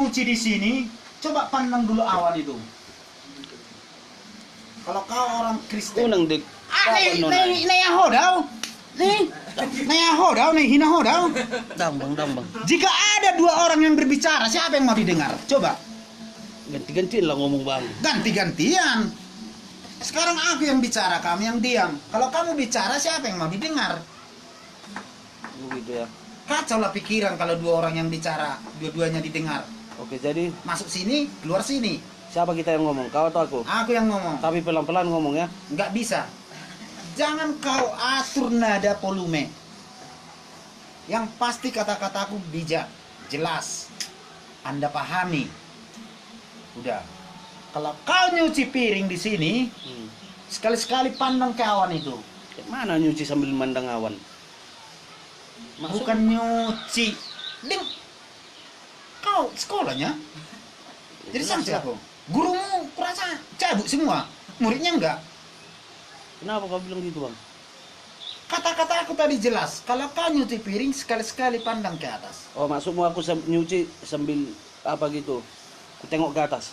nyuci di sini, coba pandang dulu awan itu. Kalau kau orang Kristen, Unang dik. nih hodau, nih hodau, nih hina hodau. Dambang. Jika ada dua orang yang berbicara, siapa yang mau didengar? Coba. Ganti-gantiin lah ngomong bang. Ganti-gantian. Sekarang aku yang bicara, kamu yang diam. Kalau kamu bicara, siapa yang mau didengar? Begitu ya. Kacau lah pikiran kalau dua orang yang bicara, dua-duanya didengar. Oke, jadi Masuk sini, keluar sini. siapa kita yang ngomong? Kau atau aku? Aku yang ngomong. Tapi pelan-pelan ngomong ya. Nggak bisa. Jangan kau atur nada volume. Yang pasti kata-kataku bijak, jelas. Anda pahami. Udah. Kalau kau nyuci piring di sini, sekali-sekali pandang ke awan itu. Mana nyuci sambil mandang awan? Bukan nyuci. Ding. Kau sekolahnya? Jadi santai aku. Gurumu kurasa cabut semua. Muridnya enggak. Kenapa kau bilang gitu bang? Kata-kata aku tadi jelas. Kalau kau nyuci piring, sekali-sekali pandang ke atas. Oh maksudmu aku nyuci sambil apa gitu? Aku tengok ke atas.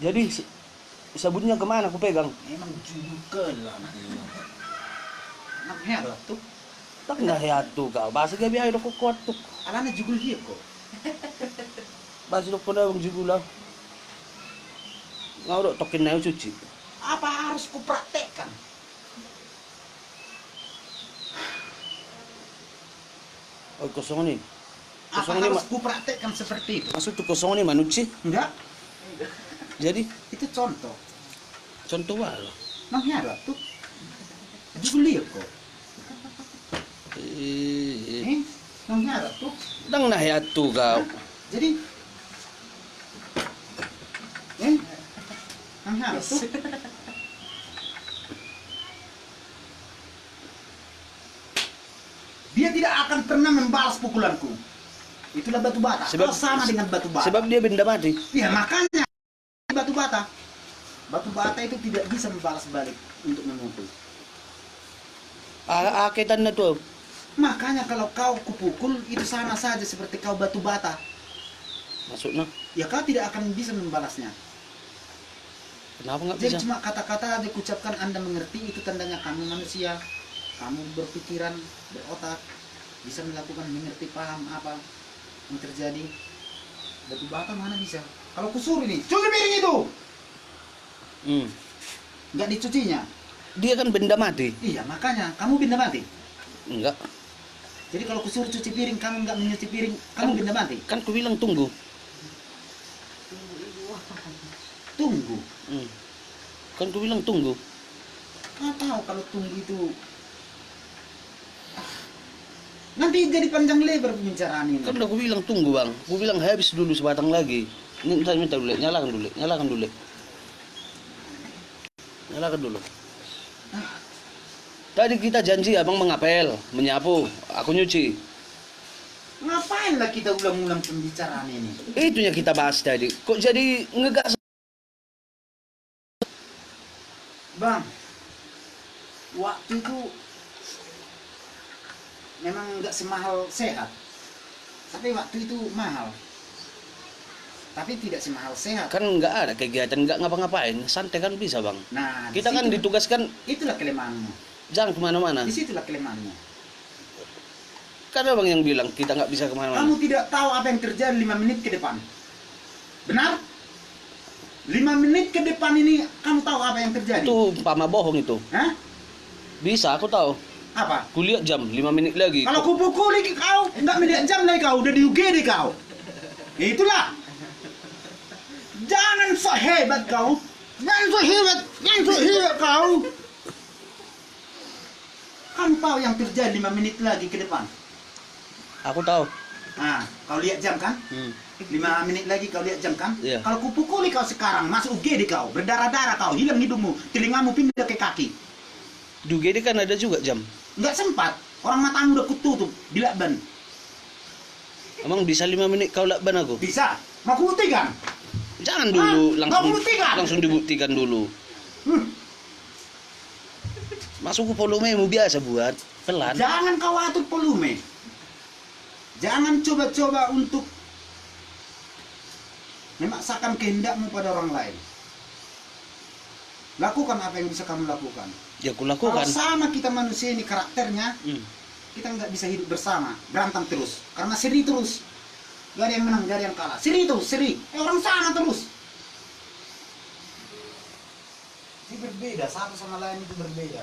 Jadi sabunnya kemana aku pegang? Emang juga lah. Namanya lah tuh. Tak nggak hiatu kau. Bahasa gabi ayo aku kuat tuh. Alana jugul dia kok. Bahasa dok pada bang jigulah. Ngau dok tokin nayo cuci. Apa harus kupraktekkan? Oh kosong nih. Apa Kosong ini harus kupraktekkan seperti itu? maksud tuh kosong ini manusia. Enggak. Jadi Itu contoh. contoh wala. Namanya lah tuh. Jugul dia kok. Namanya lah tuh. Dang na hiatu kau. Jadi namanya lah tuh. Dia tidak akan pernah membalas pukulanku. Itulah batu bata. Kau sama dengan batu bata. Sebab dia benda mati. Ya makanya batu bata. Batu bata itu tidak bisa membalas balik untuk memukul. Akitan na tuh. Makanya kalau kau kupukul itu sama saja seperti kau batu bata. Maksudnya Ya kau tidak akan bisa membalasnya. kenapa nggak Jadi bisa? cuma kata-kata dikucapkan Anda mengerti, itu tandanya kamu manusia. Kamu berpikiran, berotak, bisa melakukan, mengerti, paham apa yang terjadi. Batu bata mana bisa? Kalau kusur ini, cuci piring itu, nggak dicucinya. Dia kan benda mati. Iya makanya, kamu benda mati. Enggak. Jadi kalau kusur cuci piring, kamu nggak menyuci piring, kamu benda mati. Kan ku bilang tunggu. Tunggu. Kan ku bilang tunggu. Kau tahu kalau tunggu itu nanti jadi panjang lebar pembicaraan ini. Kan udah ku bilang tunggu bang. Ku bilang habis dulu sebatang lagi. Ini minta dulu, nyalakan dulu. Nyalakan dulu. Tadi kita janji abang mengapel, menyapu, aku nyuci. Ngapain lah kita ulang-ulang pembicaraan ini? Itunya kita bahas tadi. Kok jadi ngegas? Bang, waktu itu memang nggak semahal sehat, tapi waktu itu mahal. Tapi tidak semahal sehat. Kan nggak ada kegiatan, nggak ngapa-ngapain. Santai kan bisa bang. Nah, Kita kan ditugaskan itulah kelemahanmu. jangan kemana-mana. Disitulah kelemahannya. Kan abang yang bilang kita nggak bisa kemana-mana. Kamu tidak tahu apa yang terjadi 5 menit ke depan. Benar? 5 menit ke depan ini kamu tahu apa yang terjadi? Itu umpama bohong itu. Hah? Bisa, aku tahu. Apa? Kulihat jam 5 menit lagi. Kalau kupukuli kau, enggak melihat jam lagi kau, udah di UGD kau. Ya itulah. Jangan so hebat kau. Jangan so hebat kau. Kamu tahu yang terjadi 5 menit lagi ke depan. Aku tahu. Nah, kau lihat jam kan? 5 menit lagi kau lihat jam kan? Iya. Kalau kupukuli kau sekarang, masuk UGD kau, berdarah-darah kau, hilang hidungmu, telingamu pindah ke kaki. Di UGD kan ada juga jam. Enggak sempat. Orang matamu udah kututup, dilakban. Emang bisa 5 menit kau lakban aku? Bisa. Mau kubuktikan? Jangan dulu, Hah? Mau buktikan? langsung dibuktikan dulu. Masuk ke volumemu biasa buat pelan. Jangan kau atur volume. Jangan coba-coba untuk memaksakan kehendakmu pada orang lain. Lakukan apa yang bisa kamu lakukan. Ya aku Kalau lakukan. sama kita manusia ini karakternya, kita nggak bisa hidup bersama, berantem terus. Karena seri terus. Gak ada yang menang, gak ada yang kalah. Seri terus, seri. Orang sama terus. Ini berbeda, satu sama lain itu berbeda.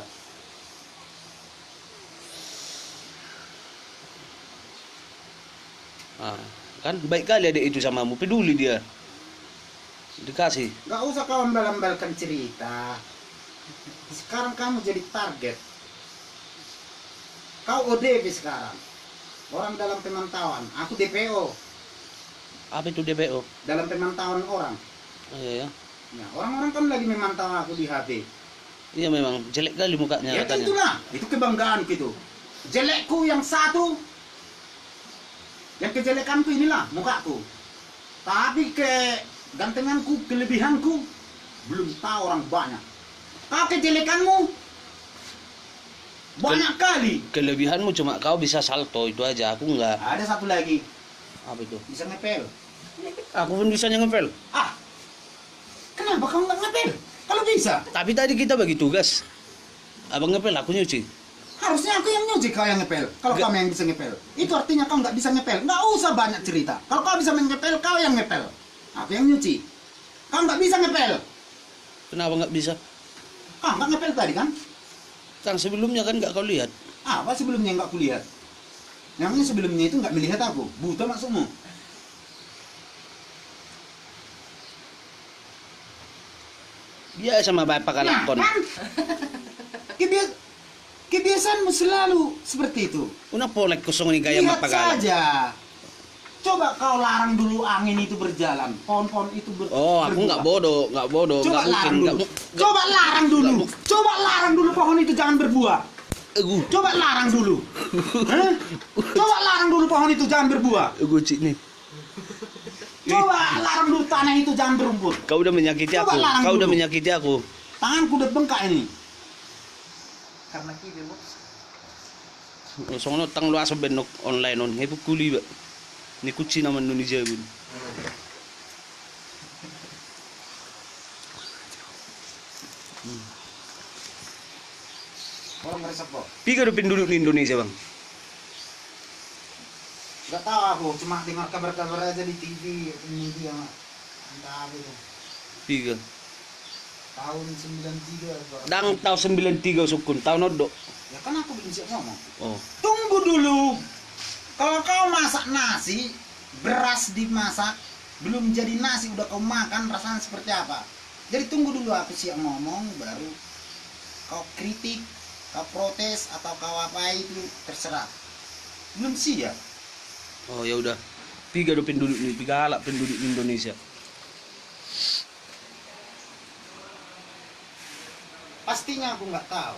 Kan baik kali adik itu samamu, peduli dia. Dikasih. Gak usah kau embel-embelkan cerita. Sekarang kamu jadi target. Kau ODP sekarang. Orang dalam pemantauan. Aku DPO. Apa itu DPO? Dalam pemantauan orang. Oh, iya ya. Ya, orang-orang kan lagi memantau aku di HP. Iya memang jelek kali mukanya Ya katanya. itulah, itu kebanggaan gitu. Jelekku yang satu, yang kejelekanku inilah mukaku. Tapi kegantenganku, kelebihanku belum tahu orang banyak. Kau kejelekanmu banyak kali. Kelebihanmu cuma kau bisa salto itu aja, aku enggak. Ada satu lagi, Apa itu? bisa ngepel. Aku pun bisa ngepel. Ah, kenapa kau nggak ngepel? Kalau bisa, Tapi tadi kita bagi tugas. Abang ngepel, aku nyuci. harusnya aku yang nyuci, kau yang ngepel. Kalau Nggak. kamu yang bisa ngepel, itu artinya kau nggak bisa ngepel. Nggak usah banyak cerita. Kalau kau bisa ngepel, kau yang ngepel. Aku yang nyuci. Kau nggak bisa ngepel. Kenapa nggak bisa? Ah, nggak ngepel tadi kan? Kan sebelumnya kan nggak kau lihat. Apa sebelumnya nggak kulihat? Namanya sebelumnya itu nggak melihat aku. Buta maksudmu? Biasa sama bapak Nah, kalakon. kan? Kebiasaanmu selalu seperti itu. Una polek kosong ini gaya Lihat mapagalan. saja. Coba kau larang dulu angin itu berjalan. Pohon-pohon itu Oh, aku nggak bodoh, nggak bodoh, Coba nggak mungkin, larang nggak dulu. mu- Coba larang dulu. nggak mu- Coba larang dulu pohon itu jangan berbuah. Coba larang dulu. Hah? Coba larang dulu pohon itu jangan berbuah. Cik nih. Coba larang dulu tanah itu jangan berumput. Kau udah menyakiti Coba aku. larang Kau udah dulu. menyakiti aku. Tanganku udah bengkak ini. Karena kita bos. Soalnya tang lu asa benok online on ngepu kuli ba. Ni kuci nama Indonesia bun. Orang meresap kok. Piga do penduduk di Indonesia bang. Gak tahu aku, cuma dengar kabar-kabar aja di TV, di media. Entah apa itu. Piga. Tahun 93. Bro. Dang tahun 93 sukun tahun odo. Ya kan aku belum siap ngomong. Oh. Tunggu dulu. Kalau kau masak nasi, beras dimasak, belum jadi nasi udah kau makan, rasanya seperti apa? Jadi tunggu dulu aku siap ngomong, baru kau kritik, kau protes atau kau apa itu terserah. Belum siap. Oh ya udah. Piga do penduduk ni, piga halak penduduk di Indonesia. Pastinya aku nggak tahu.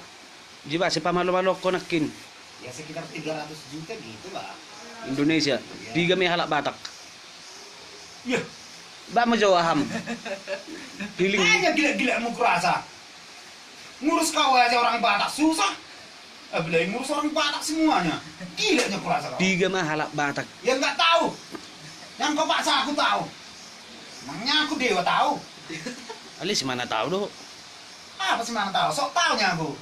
Jiba siapa malu-malu konakin Ya sekitar 300 juta gitu lah. Indonesia. Piga me halak Batak. Ya, Ba mo jawa ham. Piling hanya gila-gila mu kerasa. Ngurus kau aja orang Batak susah. Apalagi ngurus orang Batak semuanya. Gila aja kerasa kau. piga mah halak Batak. Ya nggak tahu. Yang kau paksa aku tahu. Emangnya aku dewa tahu? Alis mana tahu do. Apa sih mana tahu? Sok taunya aku.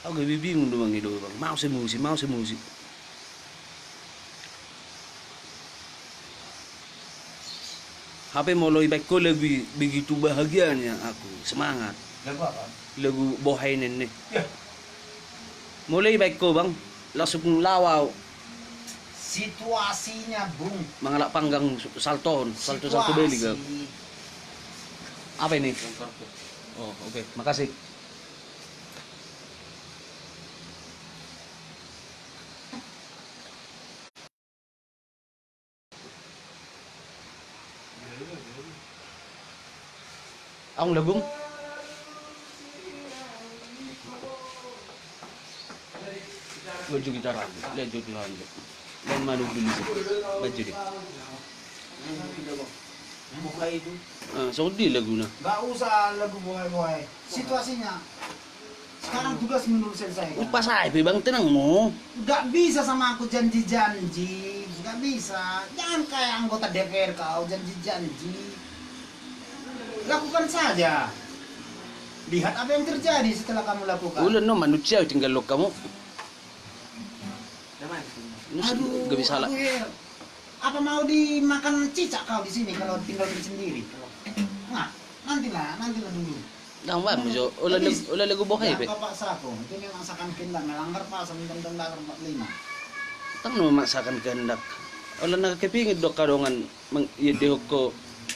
Aku gak bingung doang itu bang. Mau semusi, mau semusi. HP Moloi Baikko lebih begitu bahagianya aku semangat. Lagu apa? Lagu Bohainen nih. Ya, Mulai Baikko bang, langsung lawau situasinya bung. mengalak panggang salto beli gak? Apa ini? Oh oke, makasih. Ang lagong. Baju kita rambut, lihat jadi rambut. Dan malu dulu sih, baju deh. Buka itu. Ah, Saudi lagu na. Gak usah lagu boy-boy. Situasinya. Sekarang tugasmu dulu selesai. Pas aja bang, tenang mo. Gak bisa sama aku janji-janji. Gak bisa. Jangan kayak anggota DPR kau janji-janji. Lakukan saja. Lihat apa yang terjadi setelah kamu lakukan. Ulan no manusia tinggal lo kamu. Aduh, Gak bisa lah. aduh, ya. Apa mau dimakan cicak kau di sini kalau tinggal sendiri? Nah, nantilah dulu. Nang ba mo jo, ulan lagu bohay be. Kau paksa aku. Itu yang masakan kindak melanggar pasal undang-undang 45. Tang no maksakan kehendak. Ulan nakakipingid do kadongan mang idehok ko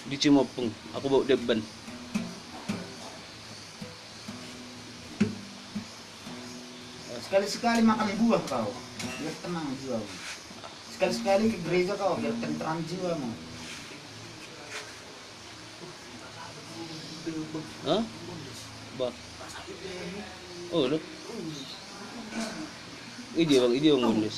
di Cimopong. Ako bawa deban. Sekali-sekali makan buah kau, biar tenang jiwamu. Sekali-sekali ke gereja kau, biar tentram jiwamu. Hah? Ba. Oh, lo. Ide bang Bundes.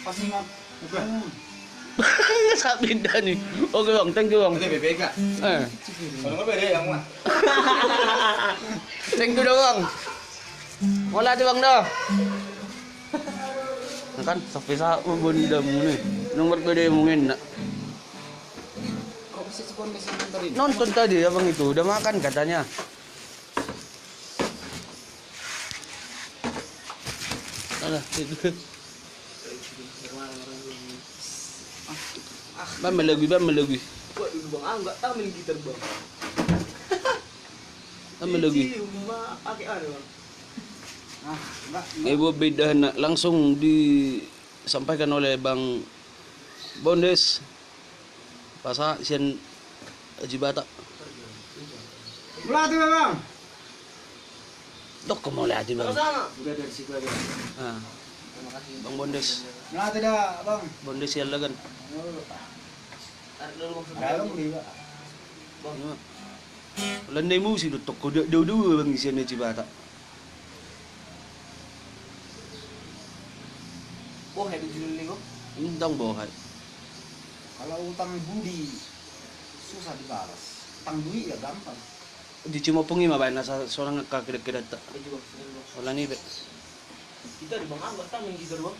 Pas ingat, Sabi dah ni. Okay bang, thank you bang. Kasi bebeka. Eh, Ano nga pwede? Ang mga. thank you dah bang. Wala tu bang dah. Kan sampai sa bunda mo ni. Nomor ko dia mungkin nak. kau bisa sekolah di sini. Nonton tadi abang itu udah makan katanya. Alah, itu. Bang melagi. Wah, dulu bang, enggak tahu main gitar bang. Bang melagi. Pakai ano bang? Ah, enggak. Ibu beda nak langsung disampaikan oleh Bang Bondes. Pasa sian Jibata. Belah tu bang. Dok ko mo lati bang. Sama. Udah dari situ aja. Ah, Terima kasih. Bang Bondes. Belah tu dah bang. Bondes yan lagan. Tarik dulu bang. Dalam beli pak. Landai mo si Dok ko dua bang sian Jibata. Oh, head di sini kok. Indang bohay. Kalau utang budi susah dibalas. Utang duit ya gampang. Di Cimopong ima ba nasa seorang kakidat-kidat ta. Ayo bang. Wala ni be. Kita di bang, enggak tahu main gitar bang.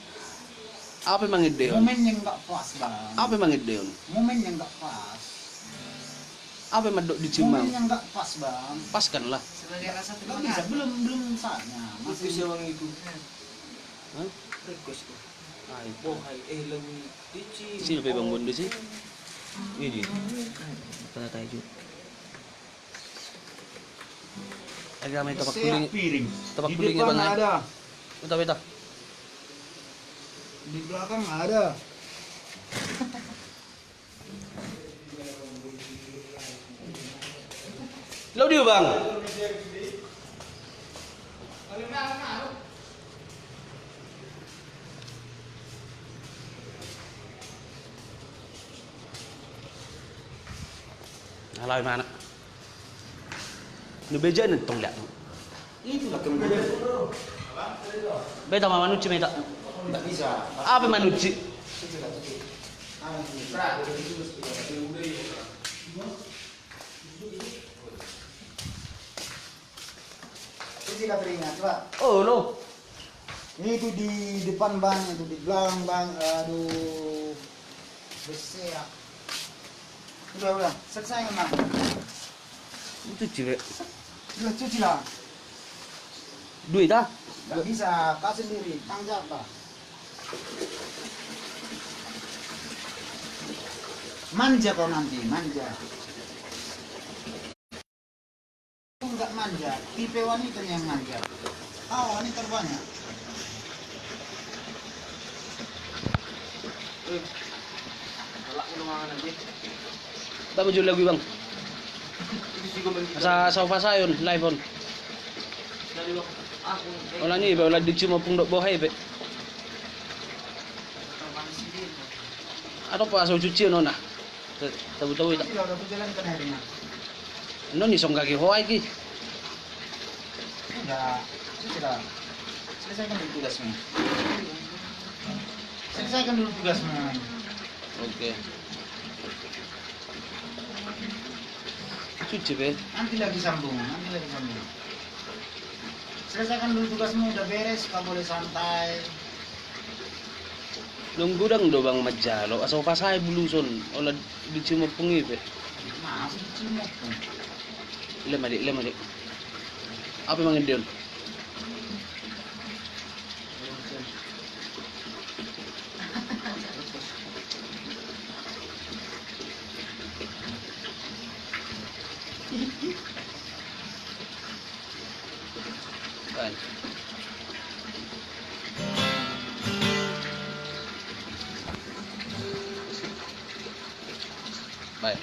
Apa mang ide yun? Momen yang nggak pas bang. Apa mang ide yun? Momen yang nggak pas. Apa madok di Momen Cimang? yang nggak pas bang. Pas kan lah. Sebagai rasa Nggak bisa, belum saatnya. Request Masih bang itu. Hah? Request tuh. Ay, Bohay, lagu Tici. sino pa Bang Bondes eh? Ini. Tara tayo dyan. Ay, gamay tapak kuling. piring. Tapak Di kuling depan bang. ada, Beta. di belakang ada. Law dia bang. Alay mana? Nubeja na tong liat. Itulah kemudian. Beta manuci beta. Nggak bisa. Apa manuci? Tidak teringat, Pak. Oh no. Itu di depan bang, itu di belakang bang. Aduh, besar. Udah, selesai kan bang? Itu cewek. Udah cuci lah. Duit dah. Nggak bisa, kau sendiri. Tanggung jawab Pak. Manja kau nanti, manja. Enggak manja, tipe wanita yang manja. Oh, wanita banyak. Galak mo naman nanti. Tama jud lagi bang. Itu sih gue main Sa gitar. sofa sayon live on. Dari bang. Aku. Wala ni ba wala di Cimopong dok bohay be. Ano pa so cuci no na. Tabu-tabu ita. Sudah berjalan ke hari ini. No ni song kaki hoai ki. Sudah. Selesaikan dulu tugasmu. Selesaikan dulu tugasmu. Oke. Cuci be. Nanti lagi sambung. Selesaikan dulu tugasmu, udah beres, kau boleh santai. Nunggu dang do bang majalo. Asal pasay buluson. Ola di cuma pengi be. Masih dicimok pun. Lema dik. Apa mang indion? Kan. Baik.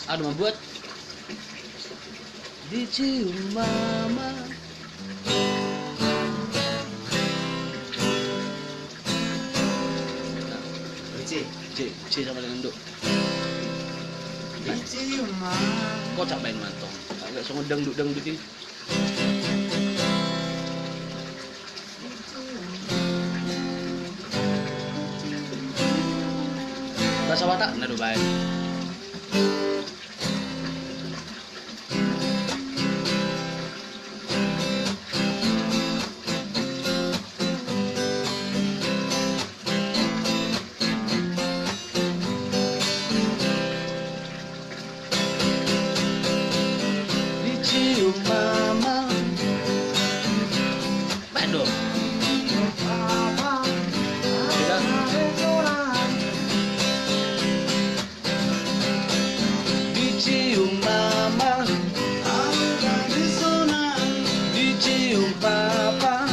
Aduh membuat dicium mama. C sama dengan do. Dicium mama. Kocak main mantong. Agak songong dangdut ini. Bahasa Batak na do baik. Dicium mama. Aduh. Tidak. Dicium mama. Dicium papa.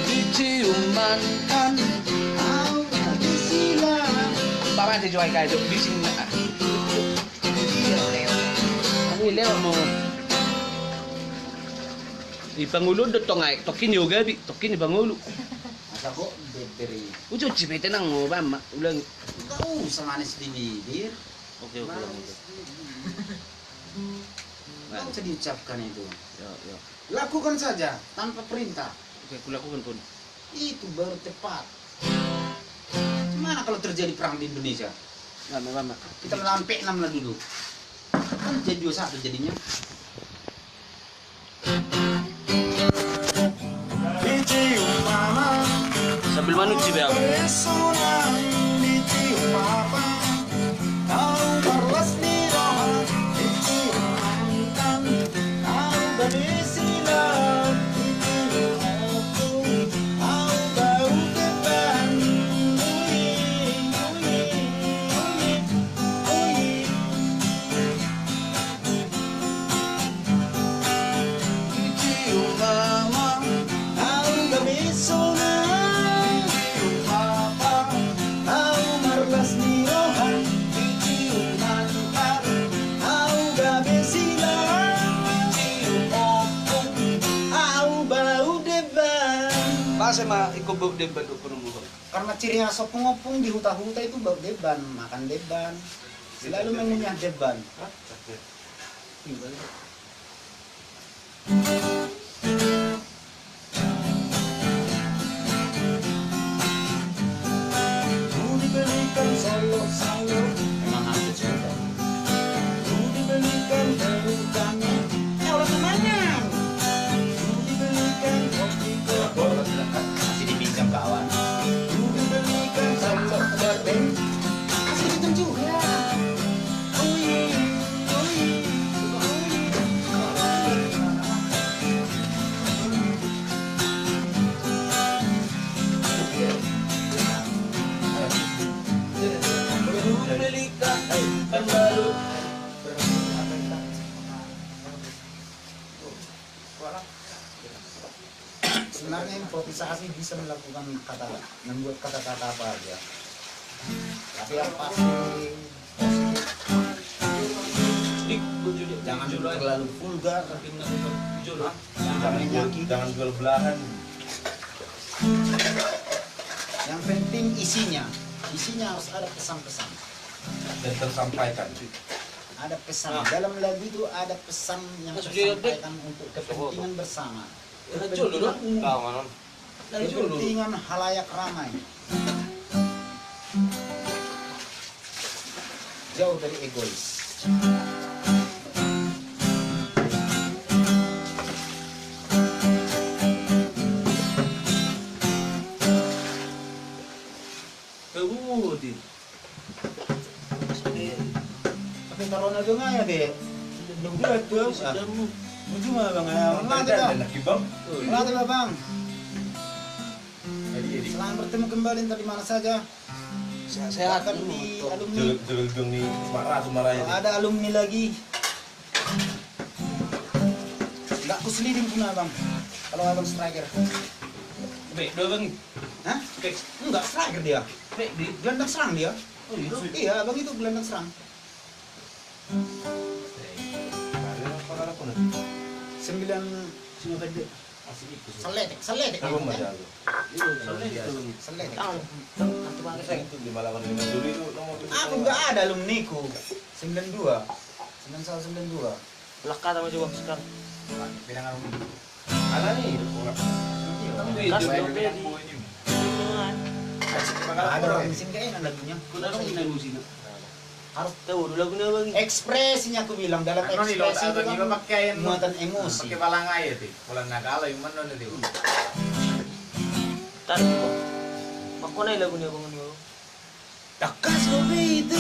Dicium mantan. Papa nanti jual kayak itu di sini. Ang ilaw mo. Di Pangulo do tongay. Tokin yoga bi. Tokin di Pangulo. Masa kok diberi. Ujo cipete nang mo ba ulang. Kau semanis dibibir. Oke lang ito. Kau bisa diucapkan itu. Yo. Lakukan saja tanpa perintah. Oke, kulakukan pun. Itu baru tepat. Gimana kalau terjadi perang di Indonesia? Mama. Kita melawan P6 lah dulu. Kan jadi 21 jadinya. Sambil manut sih bel. Saya mah ikut bau deban do perumuhan. Karena ciri khas opung-opung di huta-huta itu bau deban, makan deban. Selalu mengunyah deban. Emang aku suka. Masih dipinjam kawan. Masih pinjam juga. Sebenarnya improvisasi bisa membuat kata-kata apa aja. Tapi yang pasti positif. Jangan terlalu vulgar. Jangan menyakiti. Jangan jual belahan. Yang penting isinya harus ada pesan-pesan. Dan tersampaikan. ada pesan. Ah. Dalam lagu itu ada pesan yang Mas, video update. tersampaikan untuk kepentingan bersama. Racun dulu. Tahu kan? Kepentingan halayak ramai. Jauh dari egois. Kebuti. Tapi kalau na doon nga ya deh. Dugdug tuh. Ujung bang ya. Melati lah bang. Selamat bertemu kembali entah di mana saja. Sehat Akan dulu. di alumni. Jelek-jelek nih marah Kalau ada alumni lagi. Enggak kuseliding pun abang. Kalau abang striker. Baik, dua bang. Hah? Enggak striker dia. Baik di. Gelandang serang dia. Oh iya. Iya, abang itu gelandang serang. 9 Sino ka di? seletek, seletek. Aku masyado. Seletek. Tahu. Nanti bang saya. Itu 5 dulu itu nomor Aku enggak ada alumniku. 92. 9192. Belakang sama juga sekarang. Bilang alumni. Ala nih. Kas dope di. Ada orang di sini kayaknya lagunya. Kuna dong inalusin. Harus Tahu dulu lagu na bang. ekspresinya aku bilang dalam Ano nih lo, ekspresi itu iba kan pakyayan mo. muatan emosi. Pakai balangay ito. Walang nakala yung man nun ito. Tadi bang. Mako na lagu niya bang niyo. Takas ko itu.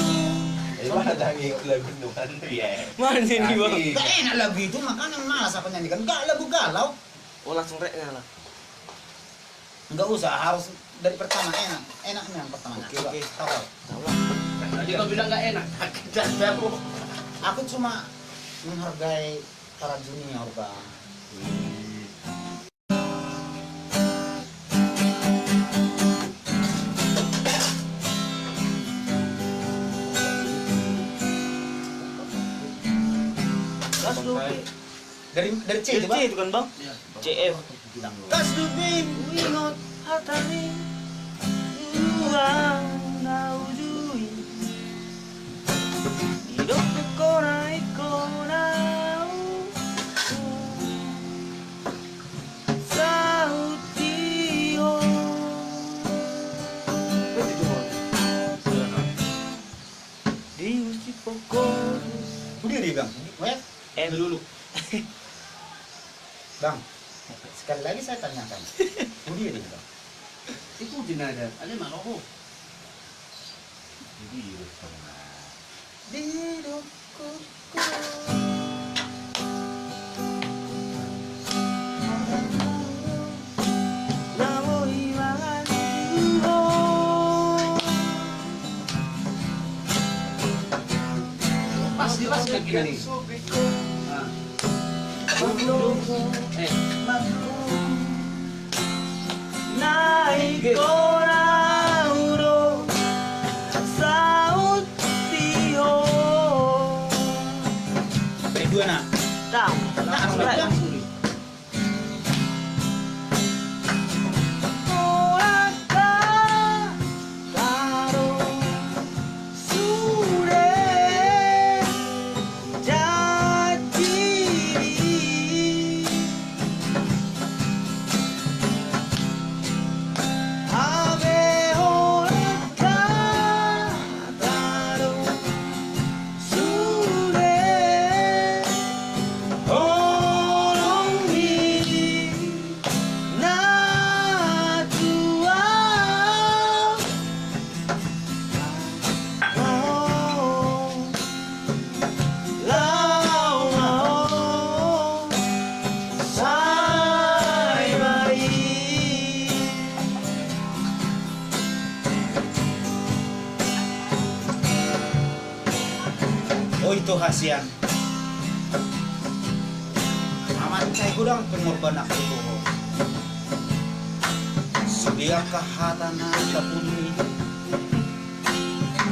Iba dangi lagu nuan ya. Mana ni bang? Gak enak lagu itu makanya malas aku nyanyikan. Gak lagu galau. Oh langsung rek nga lah. Enggak usah harus dari pertama enak. Enaknya yang pertama. Oke, Coba, oke. tahu. Tahu lah. Tadi kau bilang gak enak. Dan baru aku cuma menghargai para junior bang. Kas dope. Dari C itu C bang. itu kan bang? CF. Kas dubin. Wingot hatari. Uang na ujui. Hidup korai konau. Sautio. Di usi pokok. Udah dia bang. Wet. M dulu. Bang. Sekali lagi saya tanyakan. Udah dia bang. Ikutin aja. Ano man ako? Hidupku. Pas lagi na nih. Naik korauro sautio. Beri dua nak. Tahu. Nah, sudah. Oraka taro sure jajiri. Ave oraka taro sure olongi natua. Lao lao sai mai. Oh itu hasian. Amat saya kurang pengorban aku itu. Sudia kahatana kapuni.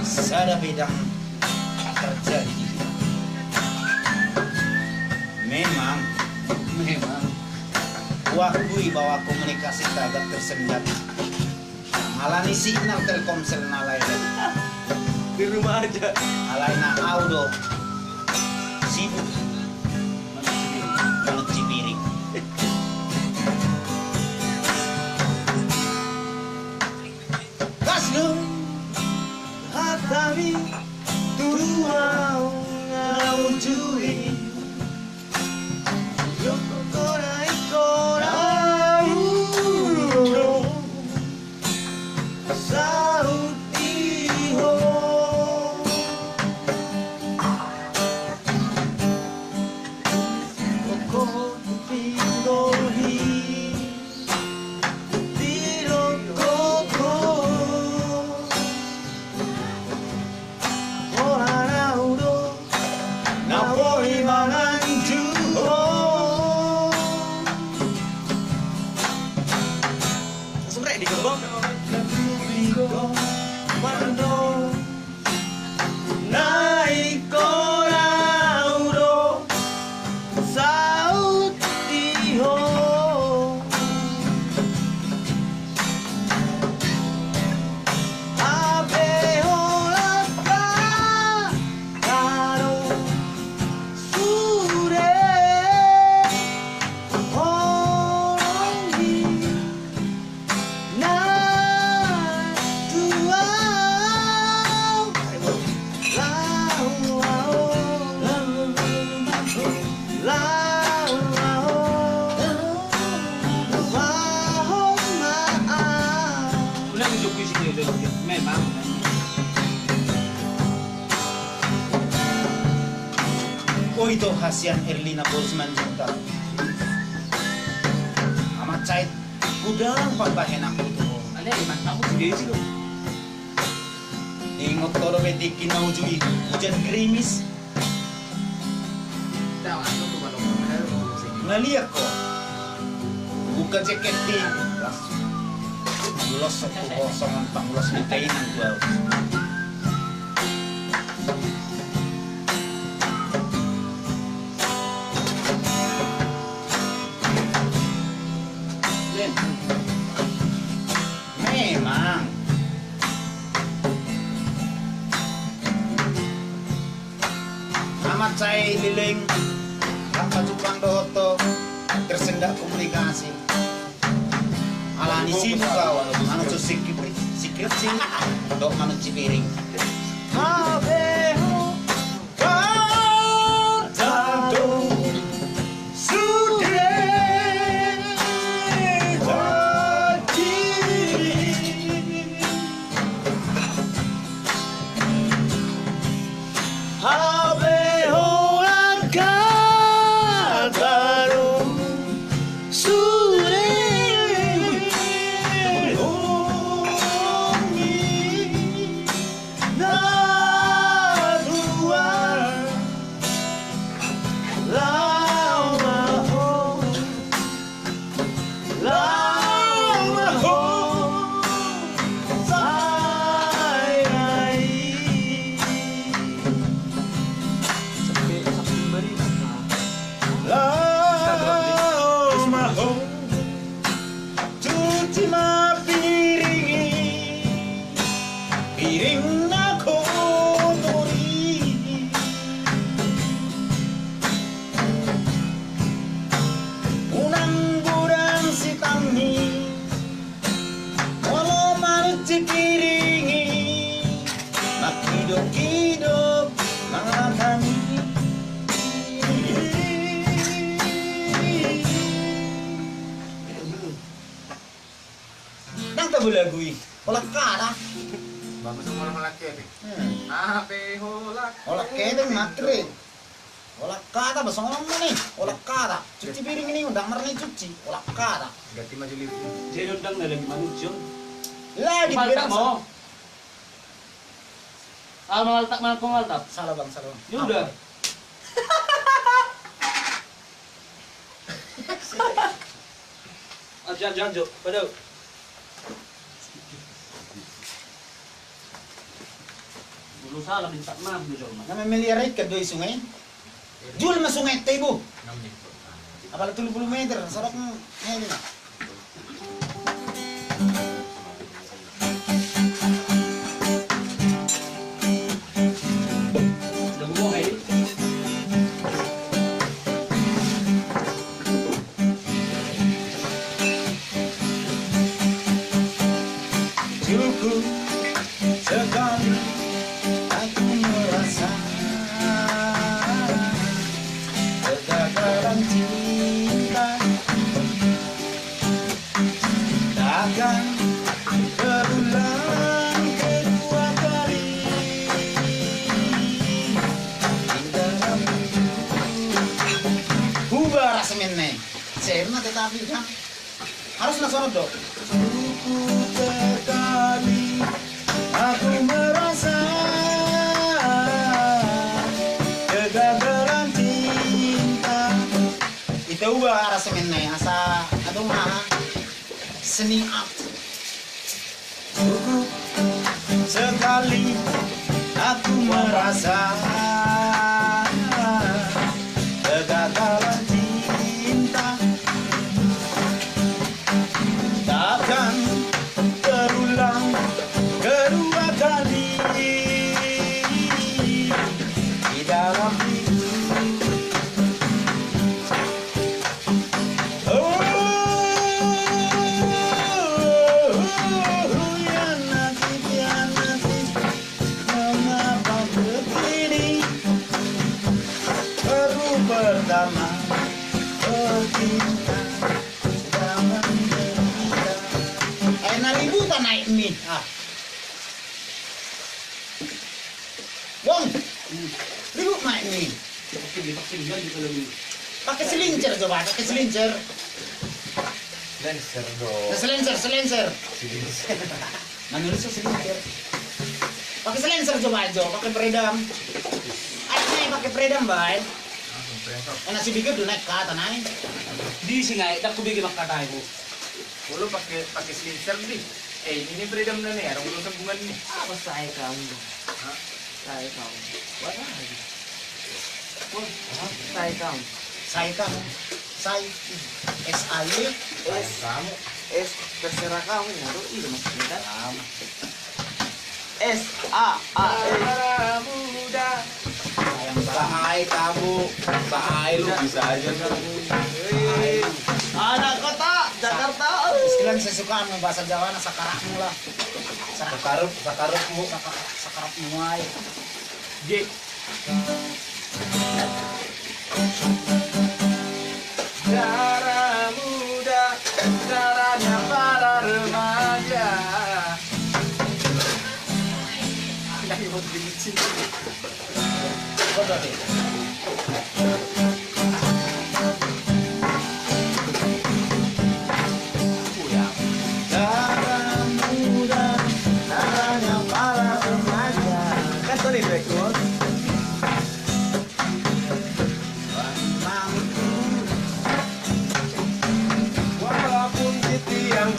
Sada bidang terjadi. Memang waktu bahwa komunikasi agak tersendat. Alani signal Telkomsel nalai. Di rumah aja. Alai na audio setujui Yoko korai korai Saut iho Koko pingohi Tiro koko Ora udo Napoi mananju Semrek di gerbong Mando Naiko lauro Saut iho Abe olaka Karo Sure Horongi Na tua Ulang hidup di sini udah memang. Oh itu hasian Erlina Bosman juga. Amat cait gudang pambahen aku tuh. Ada emang kamu sendiri sih lu. Ingot toro beti kinaujui hujan gerimis. Tahu aku tuh kalau ada Ngeliat kok. Buka jaket di. Ulos satu kosongan pangulos di kainan gua. Len, Memang. Amat saya liling. Apa Jepang doto tersendat komunikasi. Alani sibuk kau, anu tuh sikit sih, dok anu cipiring. Abeho Katato Sude Abeho Katato Sude piring aku kotori unang burang si tangi walau manuci piringi makidok-kidok mangatani nang tabulagui olak kada. bagus sama orang laki nih. Ape holak. Olak kedeng matri. Olak kata basong orang nih. Olak kata. Cuci piring ini undang merni cuci. Olak kata. Ganti maju lift. Jadi undang na lagi manusia. Lagi Maltap bilang mo. Ah, maltap mana kau maltap? salah bang salah. Bang. Ya udah. Janjo, pada. Dulu salah minta maaf dulu mah. Nama miliarit ke doi sungai. Jul mas sungai tebo. Namanya. Apalagi 30 meter. Sorok ini. Udah mau kayak Julku sekali aku merasa semen nih. Semen tetapi kan harus nasional dong. Sekali aku merasa kegagalan cinta. Itu gua arah semen nih. Asa aduh mah seni art. Gugup sekali aku merasa kegagalan cinta. Takkan terulang kedua kali di dalam hidup. Oh, ya nanti, mengapa begini? Baru pertama bercinta, jangan menderita. Ayo ributan naik mie. Ah. Wong, ribut naik mie. Pakai selincer coba, pakai selincer. Lancer dong. Selincer. Manusia selincer. Pakai selincer coba aja, pakai peredam. Ayo naik pakai peredam, bay. Enak sih bikin dulu naik ke atas naik. Di singai, tak kubigi makatay ko. Ulo pakai slincer di. Ini freedom na nih, orang ulo sambungan nih. Apa saya kamu? Saya kamu. Wala lagi. Saya kamu. Saya SAY. Kamu. S terserah kamu ya, iya maksudnya kan? S A E. Muda. Sayang banget. Bahai kamu. Bahai lu bisa aja kamu. Anak kota Jakarta. Sekalian saya suka mau bahasa Jawa na sakarakmu lah. Sakarepmu. Sakarakmu aja. G. Darah muda, darahnya para remaja. Lagi mau bikin Kau berarti. Darah muda, darahnya para remaja. Kan tuh nih record. Walaupun di tiang